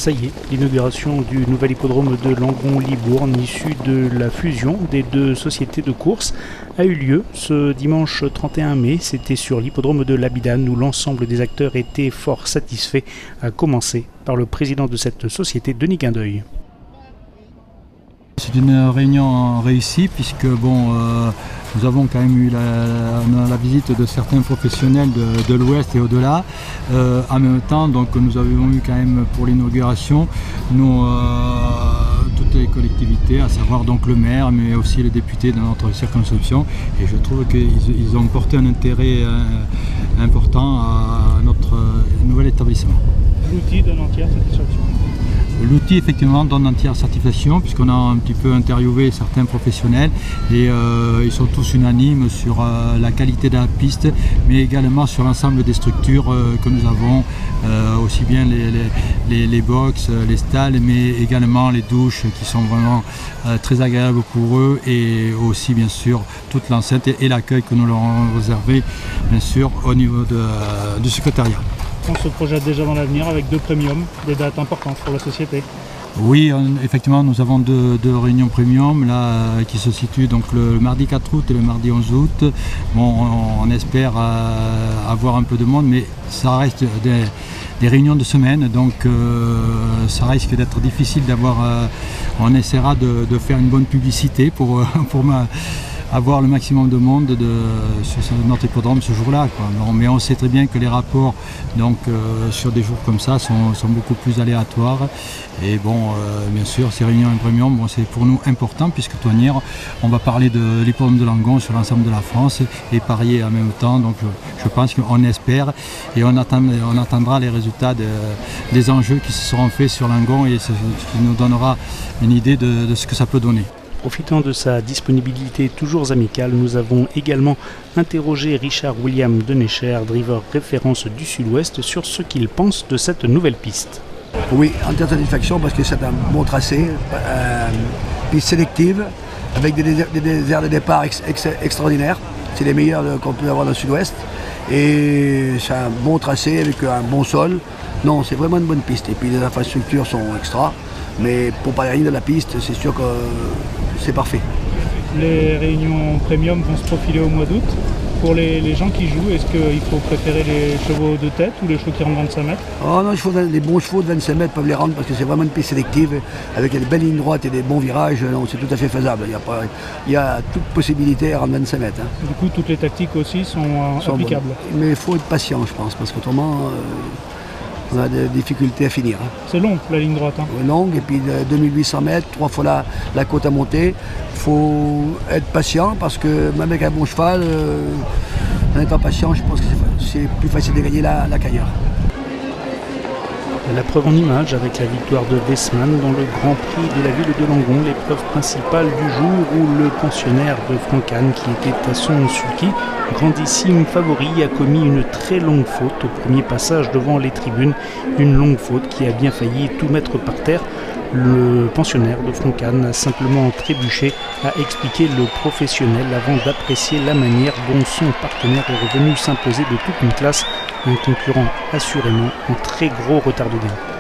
Ça y est, l'inauguration du nouvel hippodrome de Langon-Libourne, issu de la fusion des deux sociétés de course, a eu lieu ce dimanche 31 mai. C'était sur l'hippodrome de l'Abidane où l'ensemble des acteurs étaient fort satisfaits, à commencer par le président de cette société, Denis Guindeuil. C'est une réunion réussie puisque nous avons quand même eu la visite de certains professionnels de l'Ouest et au-delà. En même temps, donc, nous avons eu quand même pour l'inauguration toutes les collectivités, à savoir donc le maire, mais aussi les députés de notre circonscription. Et je trouve qu'ils ont porté un intérêt important à notre nouvel établissement. L'outil donne entière satisfaction. L'outil effectivement donne entière satisfaction puisqu'on a un petit peu interviewé certains professionnels et ils sont tous unanimes sur la qualité de la piste, mais également sur l'ensemble des structures que nous avons, aussi bien les box, les stalles, mais également les douches qui sont vraiment très agréables pour eux, et aussi bien sûr toute l'enceinte et l'accueil que nous leur avons réservé bien sûr au niveau du secrétariat. On se projette déjà dans l'avenir avec deux premiums, des dates importantes pour la société. Oui, effectivement, nous avons deux réunions premium là, qui se situent donc le mardi 4 août et le mardi 11 août. On espère avoir un peu de monde, mais ça reste des réunions de semaine, donc ça risque d'être difficile d'avoir. On essaiera de faire une bonne publicité pour avoir le maximum de monde sur notre hippodrome ce jour-là. Mais on sait très bien que les rapports sur des jours comme ça sont beaucoup plus aléatoires. Et bien sûr, ces réunions en premium, c'est pour nous important puisque Toignières, on va parler de l'hippodrome de Langon sur l'ensemble de la France et parier en même temps. Donc je pense qu'on espère et on attendra les résultats des enjeux qui se seront faits sur Langon, et ce qui nous donnera une idée de ce que ça peut donner. Profitant de sa disponibilité toujours amicale, nous avons également interrogé Richard William Denecher, driver référence du Sud-Ouest, sur ce qu'il pense de cette nouvelle piste. Oui, entière satisfaction parce que c'est un bon tracé, piste sélective, avec des aires de départ extraordinaires. C'est les meilleurs qu'on peut avoir dans le Sud-Ouest. Et c'est un bon tracé avec un bon sol. Non, c'est vraiment une bonne piste. Et puis les infrastructures sont extra. Mais pour parler rien de la piste, c'est sûr que c'est parfait. Les réunions premium vont se profiler au mois d'août. Pour les gens qui jouent, est-ce qu'il faut préférer les chevaux de tête ou les chevaux qui rentrent 25 mètres? Oh non, les bons chevaux de 25 mètres peuvent les rendre parce que c'est vraiment une piste sélective avec des belles lignes droites et des bons virages. Non, c'est tout à fait faisable. Il y a toute possibilité à rendre 25 mètres. Hein. Du coup, toutes les tactiques aussi sont applicables. Bonnes. Mais il faut être patient, je pense, parce qu'autrement, on a des difficultés à finir. Hein. C'est long, la ligne droite. Hein. Longue, et puis 2800 mètres, 3 fois la côte à monter. Il faut être patient parce que même avec un bon cheval, en étant patient, je pense que c'est plus facile de gagner la carrière. La preuve en image avec la victoire de Wessmann dans le Grand Prix de la ville de Langon, l'épreuve principale du jour où le pensionnaire de Francane, qui était à son sulky, grandissime favori, a commis une très longue faute au premier passage devant les tribunes. Une longue faute qui a bien failli tout mettre par terre. Le pensionnaire de Francane a simplement trébuché, a expliqué le professionnel avant d'apprécier la manière dont son partenaire est revenu s'imposer de toute une classe, un concurrent assurément en très gros retard de gain.